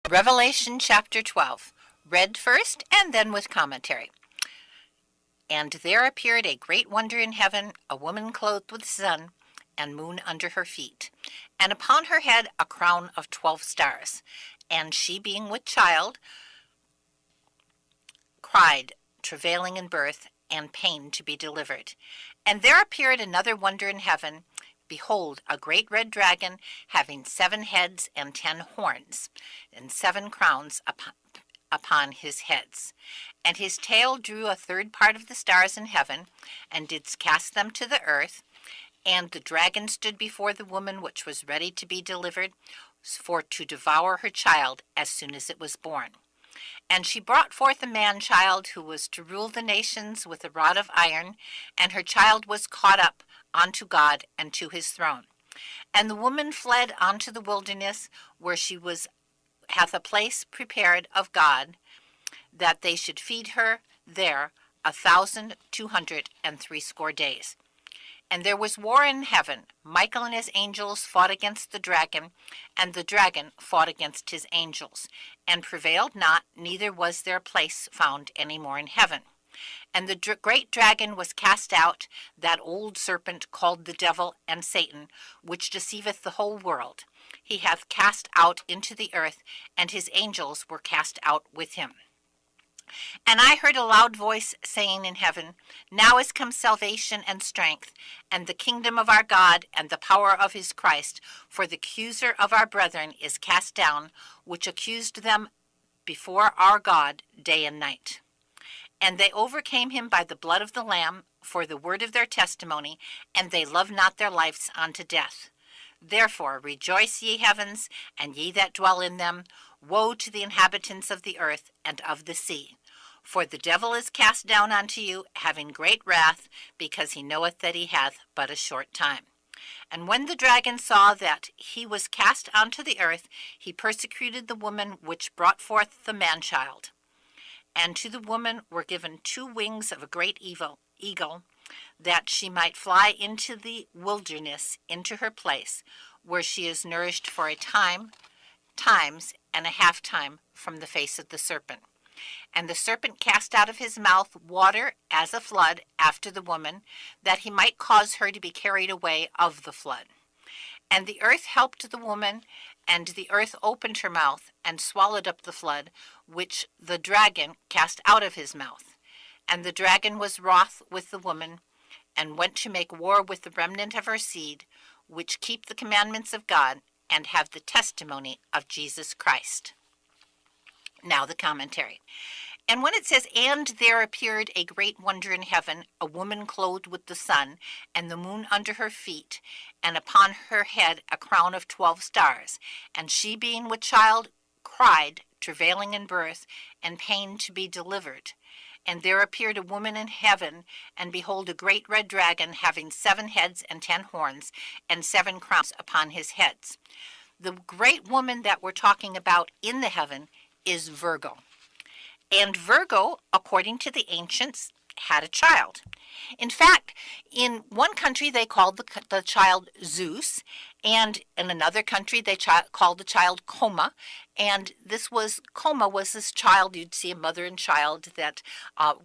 Revelation chapter 12, read first and then with commentary. And there appeared a great wonder in heaven, a woman clothed with sun and moon under her feet, and upon her head a crown of 12 stars. And she, being with child, cried, travailing in birth, and pain to be delivered. And there appeared another wonder in heaven. Behold, a great red dragon, having 7 heads and 10 horns, and 7 crowns upon his heads. And his tail drew a third part of the stars in heaven, and did cast them to the earth. And the dragon stood before the woman which was ready to be delivered, for to devour her child as soon as it was born. And she brought forth a man-child, who was to rule the nations with a rod of iron, and her child was caught up unto God and to his throne. And the woman fled unto the wilderness, where she hath a place prepared of God, that they should feed her there 1,260 days. And there was war in heaven. Michael and his angels fought against the dragon, and the dragon fought against his angels, and prevailed not, neither was their place found any more in heaven. And the great dragon was cast out, that old serpent called the devil and Satan, which deceiveth the whole world. He hath cast out into the earth, and his angels were cast out with him. And I heard a loud voice saying in heaven, Now is come salvation and strength, and the kingdom of our God, and the power of his Christ. For the accuser of our brethren is cast down, which accused them before our God day and night. And they overcame him by the blood of the Lamb, for the word of their testimony, and they loved not their lives unto death. Therefore rejoice, ye heavens, and ye that dwell in them. Woe to the inhabitants of the earth and of the sea. For the devil is cast down unto you, having great wrath, because he knoweth that he hath but a short time. And when the dragon saw that he was cast unto the earth, he persecuted the woman which brought forth the man-child. And to the woman were given 2 wings of a great eagle, that she might fly into the wilderness, into her place, where she is nourished for a times and a half time from the face of the serpent. And the serpent cast out of his mouth water as a flood after the woman, that he might cause her to be carried away of the flood. And the earth helped the woman, and the earth opened her mouth, and swallowed up the flood, which the dragon cast out of his mouth. And the dragon was wroth with the woman, and went to make war with the remnant of her seed, which keep the commandments of God, and have the testimony of Jesus Christ. Now the commentary. And when it says, And there appeared a great wonder in heaven, a woman clothed with the sun, and the moon under her feet, and upon her head a crown of 12 stars. And she, being with child, cried, travailing in birth, and pain to be delivered. And there appeared a woman in heaven, and behold, a great red dragon, having 7 heads and 10 horns, and 7 crowns upon his heads. The great woman that we're talking about in the heaven is Virgo. And Virgo, according to the ancients, had a child. In fact, in one country they called the child Zeus, and in another country they called the child Coma. And Coma was this child, you'd see a mother and child that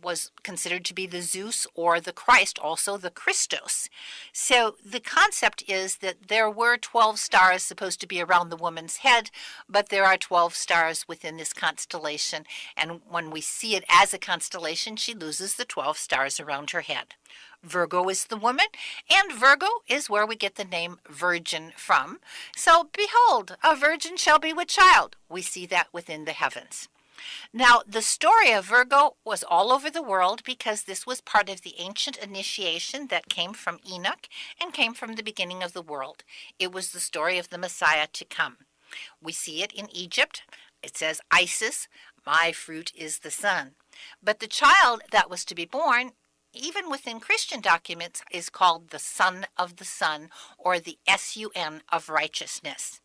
was considered to be the Zeus or the Christ, also the Christos. So the concept is that there were 12 stars supposed to be around the woman's head, but there are 12 stars within this constellation. And when we see it as a constellation, she loses the 12 stars around her head. Virgo is the woman, and Virgo is where we get the name virgin from. So, behold, a virgin shall be with child. We see that within the heavens. Now, the story of Virgo was all over the world because this was part of the ancient initiation that came from Enoch and came from the beginning of the world. It was the story of the Messiah to come. We see it in Egypt. It says, Isis, my fruit is the sun. But the child that was to be born, even within Christian documents, is called the Son of the Sun, or the Sun of righteousness.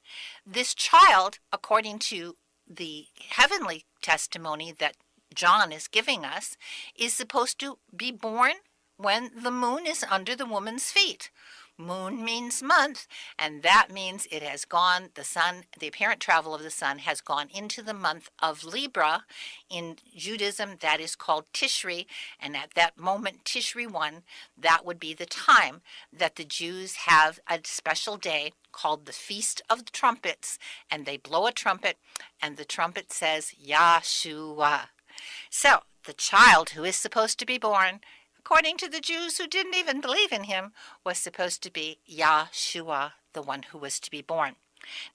This child, according to the heavenly testimony that John is giving us, is supposed to be born when the moon is under the woman's feet. Moon means month, and that means it has gone, the sun, the apparent travel of the sun has gone into the month of Libra. In Judaism, that is called Tishri, and at that moment, Tishri 1, that would be the time that the Jews have a special day called the Feast of the Trumpets, and they blow a trumpet, and the trumpet says, Yahshua. So, the child who is supposed to be born, according to the Jews who didn't even believe in him, was supposed to be Yahshua, the one who was to be born.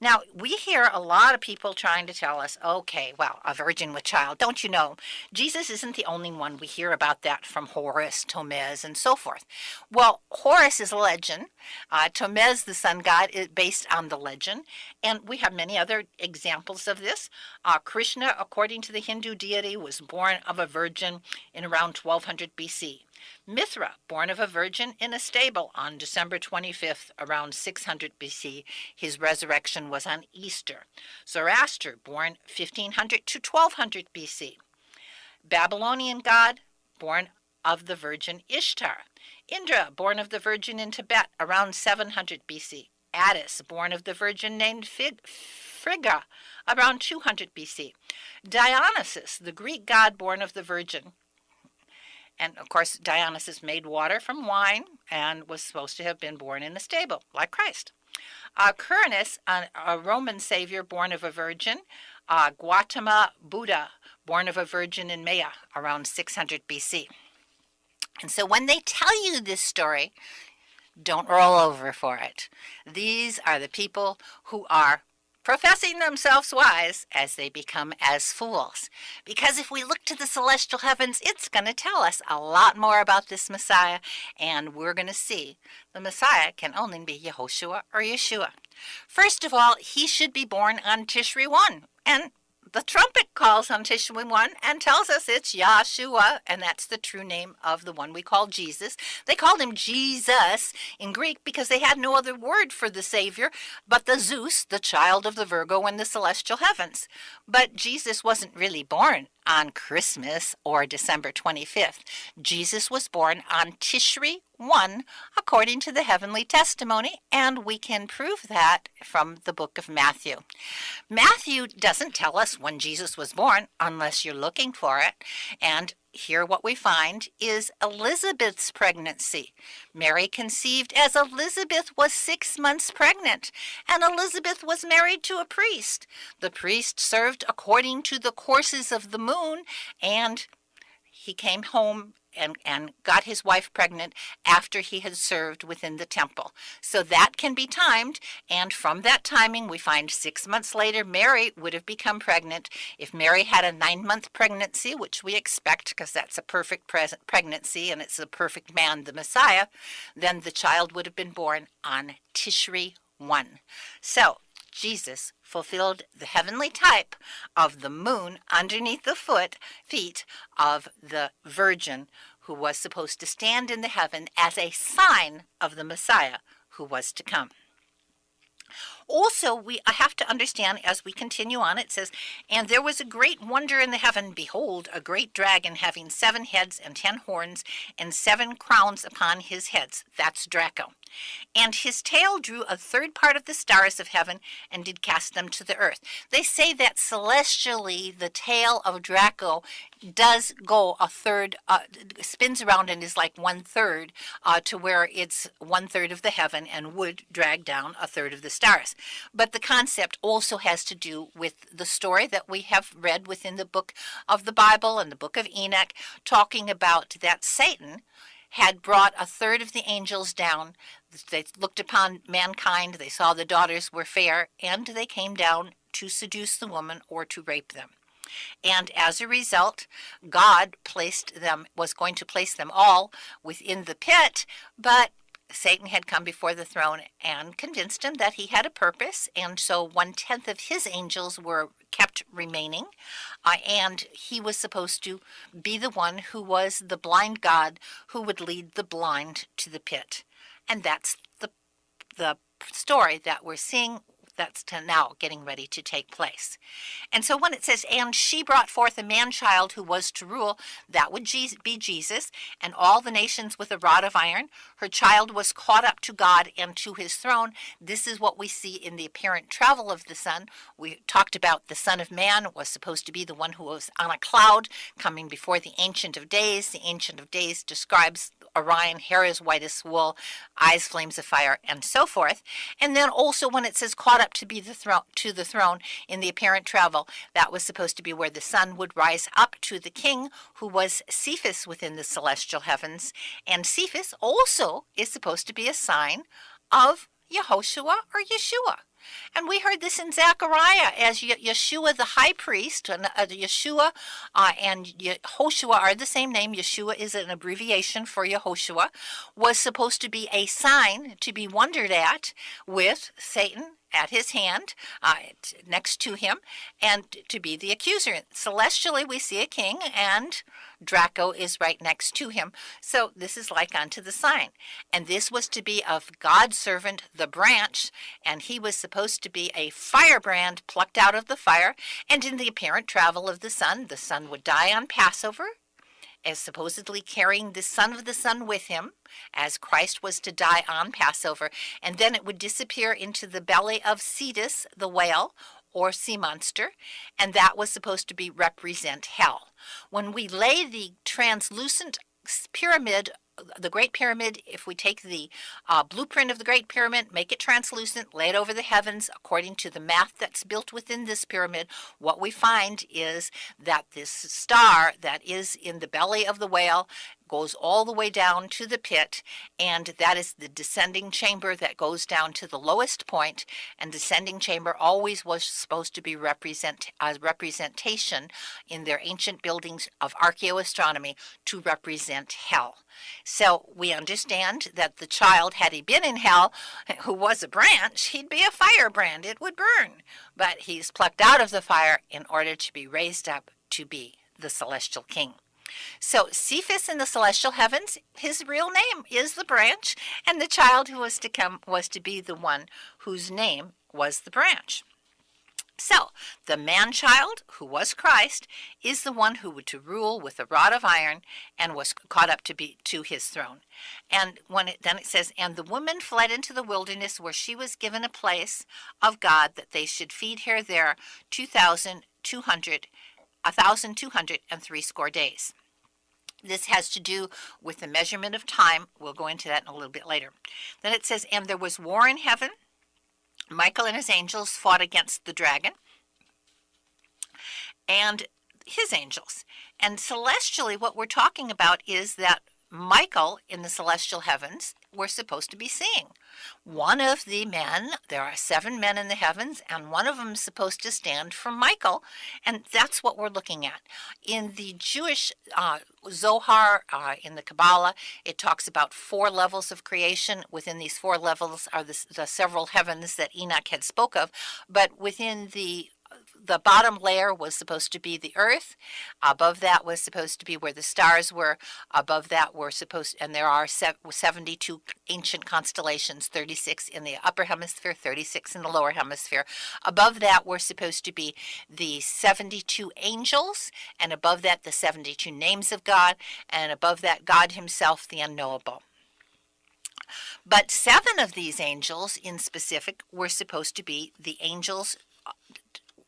Now, we hear a lot of people trying to tell us, okay, well, a virgin with child. Don't you know, Jesus isn't the only one. We hear about that from Horus, Thomez, and so forth. Well, Horus is a legend. Thomez, the sun god, is based on the legend. And we have many other examples of this. Krishna, according to the Hindu deity, was born of a virgin in around 1200 BC. Mithra, born of a virgin in a stable on December 25th, around 600 BC. His resurrection was on Easter. Zoroaster, born 1500 to 1200 BC. Babylonian god, born of the virgin Ishtar. Indra, born of the virgin in Tibet, around 700 BC. Attis, born of the virgin named Frigga, around 200 BC. Dionysus, the Greek god born of the virgin. And, of course, Dionysus made water from wine and was supposed to have been born in a stable, like Christ. Quirinus, a Roman savior born of a virgin. Gautama Buddha, born of a virgin in Maya, around 600 BC. And so when they tell you this story, don't roll over for it. These are the people who are professing themselves wise as they become as fools. Because if we look to the celestial heavens, it's going to tell us a lot more about this Messiah, and we're going to see the Messiah can only be Yehoshua or Yeshua. First of all, he should be born on Tishri 1, and the trumpet calls on Tishri 1 and tells us it's Yahshua, and that's the true name of the one we call Jesus. They called him Jesus in Greek because they had no other word for the Savior but the Zeus, the child of the Virgo in the celestial heavens. But Jesus wasn't really born on Christmas or December 25th. Jesus was born on Tishri 1, according to the heavenly testimony, and we can prove that from the book of Matthew. Matthew doesn't tell us when Jesus was born unless you're looking for it, and here what we find is Elizabeth's pregnancy. Mary conceived as Elizabeth was 6 months pregnant, and Elizabeth was married to a priest. The priest served according to the courses of the moon, and he came home and got his wife pregnant after he had served within the temple. So that can be timed, and from that timing we find 6 months later Mary would have become pregnant. If Mary had a 9-month pregnancy, which we expect because that's a perfect pregnancy and it's a perfect man, the Messiah, then the child would have been born on Tishri 1. So Jesus fulfilled the heavenly type of the moon underneath the feet of the virgin who was supposed to stand in the heaven as a sign of the Messiah who was to come. Also, we have to understand as we continue on, it says, and there was a great wonder in the heaven. Behold, a great dragon having 7 heads and 10 horns and 7 crowns upon his heads. That's Draco. And his tail drew a third part of the stars of heaven and did cast them to the earth. They say that celestially the tail of Draco does go a third, spins around and is like 1/3 to where it's 1/3 of the heaven and would drag down a third of the stars. But the concept also has to do with the story that we have read within the book of the Bible and the book of Enoch, talking about that Satan had brought a third of the angels down. They looked upon mankind, they saw the daughters were fair, and they came down to seduce the woman or to rape them. And as a result, God was going to place them all within the pit, but Satan had come before the throne and convinced him that he had a purpose, and so 1/10 of his angels were kept remaining, and he was supposed to be the one who was the blind God who would lead the blind to the pit. And that's the story that we're seeing That's now getting ready to take place. And so when it says, and she brought forth a man-child who was to rule, that would be Jesus, and all the nations with a rod of iron. Her child was caught up to God and to his throne. This is what we see in the apparent travel of the sun. We talked about the Son of Man was supposed to be the one who was on a cloud coming before the Ancient of Days. The Ancient of Days describes Orion, hair as white as wool, eyes flames of fire, and so forth. And then also when it says caught up to be the throne in the apparent travel, that was supposed to be where the sun would rise up to the king, who was Cephas within the celestial heavens. And Cephas also is supposed to be a sign of Yehoshua or Yeshua. And we heard this in Zechariah as Yeshua the high priest, and Yeshua and Yehoshua are the same name. Yeshua is an abbreviation for Yehoshua, was supposed to be a sign to be wondered at, with Satan at his hand, next to him, and to be the accuser. Celestially, we see a king, and Draco is right next to him. So this is like unto the sign. And this was to be of God's servant, the branch, and he was supposed to be a firebrand plucked out of the fire. And in the apparent travel of the sun would die on Passover, as supposedly carrying the son of the sun with him, as Christ was to die on Passover, and then it would disappear into the belly of Cetus, the whale, or sea monster, and that was supposed to represent hell. When we lay the translucent pyramid, the Great Pyramid, if we take the blueprint of the Great Pyramid, make it translucent, lay it over the heavens, according to the math that's built within this pyramid, what we find is that this star that is in the belly of the whale goes all the way down to the pit, and that is the descending chamber that goes down to the lowest point. And descending chamber always was supposed to be representation in their ancient buildings of archaeoastronomy to represent hell. So we understand that the child, had he been in hell, who was a branch, he'd be a firebrand. It would burn. But he's plucked out of the fire in order to be raised up to be the celestial king. So Cephas in the celestial heavens, his real name is the branch, and the child who was to come was to be the one whose name was the branch. So the man-child, who was Christ, is the one who would to rule with a rod of iron, and was caught up to his throne. And then it says, and the woman fled into the wilderness, where she was given a place of God, that they should feed her there 1,260 days. This has to do with the measurement of time. We'll go into that in a little bit later. Then it says, and there was war in heaven. Michael and his angels fought against the dragon and his angels. And celestially, what we're talking about is that Michael in the celestial heavens we're supposed to be seeing. One of the men, there are 7 men in the heavens, and one of them is supposed to stand for Michael, and that's what we're looking at. In the Jewish Zohar, in the Kabbalah, it talks about 4 levels of creation. Within these 4 levels are the several heavens that Enoch had spoke of, but within the bottom layer was supposed to be the earth. Above that was supposed to be where the stars were. Above that were supposed, and there are 72 ancient constellations, 36 in the upper hemisphere, 36 in the lower hemisphere. Above that were supposed to be the 72 angels, and above that the 72 names of God, and above that God himself, the unknowable. But 7 of these angels in specific were supposed to be the angels,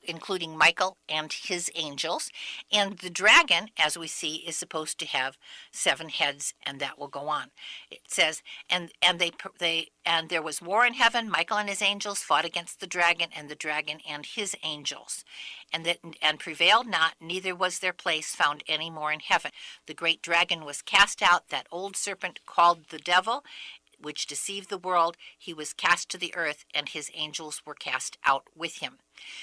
including Michael and his angels, and the dragon, as we see, is supposed to have 7 heads, and that will go on. It says, and there was war in heaven. Michael and his angels fought against the dragon and his angels, and prevailed not, neither was their place found any more in heaven. The great dragon was cast out, that old serpent called the devil, which deceived the world. He was cast to the earth, and his angels were cast out with him.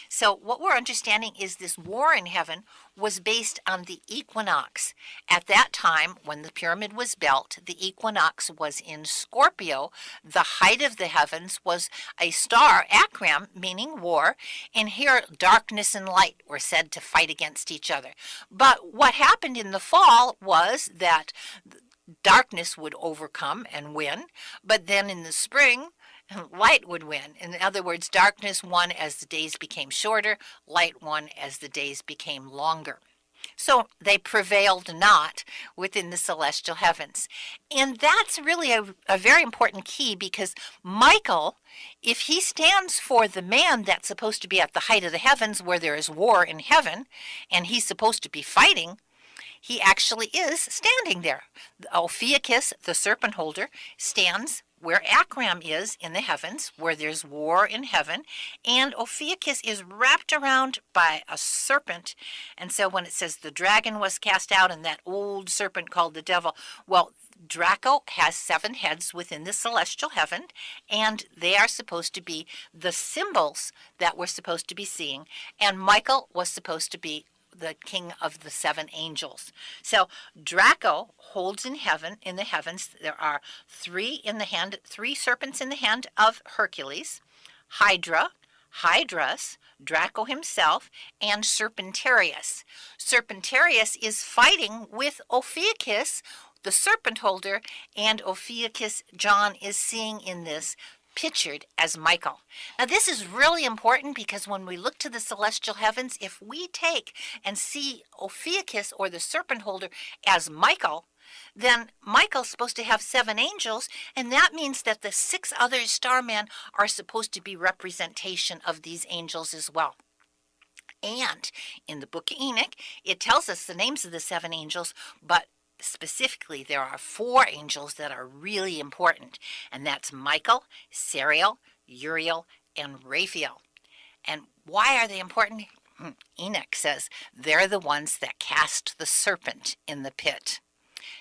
So what we're understanding is this war in heaven was based on the equinox. At that time, when the pyramid was built, the equinox was in Scorpio. The height of the heavens was a star, Akram, meaning war, and here darkness and light were said to fight against each other. But what happened in the fall was that darkness would overcome and win, but then in the spring, light would win. In other words, darkness won as the days became shorter, light won as the days became longer. So they prevailed not within the celestial heavens. And that's really a very important key, because Michael, if he stands for the man that's supposed to be at the height of the heavens where there is war in heaven, and he's supposed to be fighting, he actually is standing there. Ophiuchus, the serpent holder, stands where Akram is in the heavens, where there's war in heaven, and Ophiuchus is wrapped around by a serpent. And so when it says the dragon was cast out and that old serpent called the devil, well, Draco has 7 heads within the celestial heaven, and they are supposed to be the symbols that we're supposed to be seeing, and Michael was supposed to be the king of the 7 angels. So Draco holds in heaven, in the heavens, there are 3 serpents in the hand of Hercules, Hydra, Hydrus, Draco himself, and Serpentarius. Serpentarius is fighting with Ophiuchus, the serpent holder, and Ophiuchus, John is seeing in this, pictured as Michael. Now this is really important, because when we look to the celestial heavens, if we take and see Ophiuchus, or the serpent holder, as Michael, then Michael's supposed to have 7 angels, and that means that the 6 other starmen are supposed to be representation of these angels as well. And in the book of Enoch, it tells us the names of the 7 angels, but specifically, there are 4 angels that are really important, and that's Michael, Sariel, Uriel, and Raphael. And why are they important? Enoch says they're the ones that cast the serpent in the pit.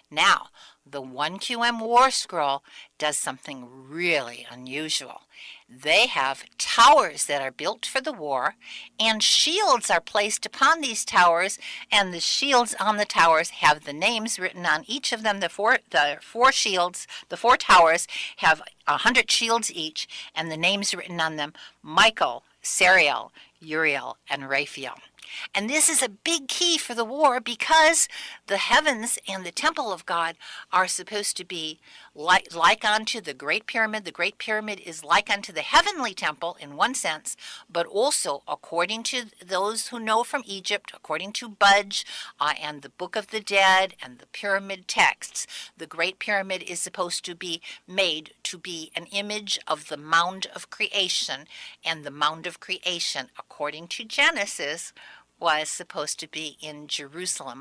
Now, the 1QM War Scroll does something really unusual. They have towers that are built for the war, and shields are placed upon these towers, and the shields on the towers have the names written on each of them. The four shields, the 4 towers have 100 shields each, and the names written on them: Michael, Sariel, Uriel, and Raphael. And this is a big key for the war, because the heavens and the temple of God are supposed to be like unto the Great Pyramid. The Great Pyramid is like unto the heavenly temple in one sense, but also, according to those who know from Egypt, according to Budge and the Book of the Dead and the pyramid texts, the Great Pyramid is supposed to be made to be an image of the mound of creation, and the mound of creation, according to Genesis, was supposed to be in Jerusalem.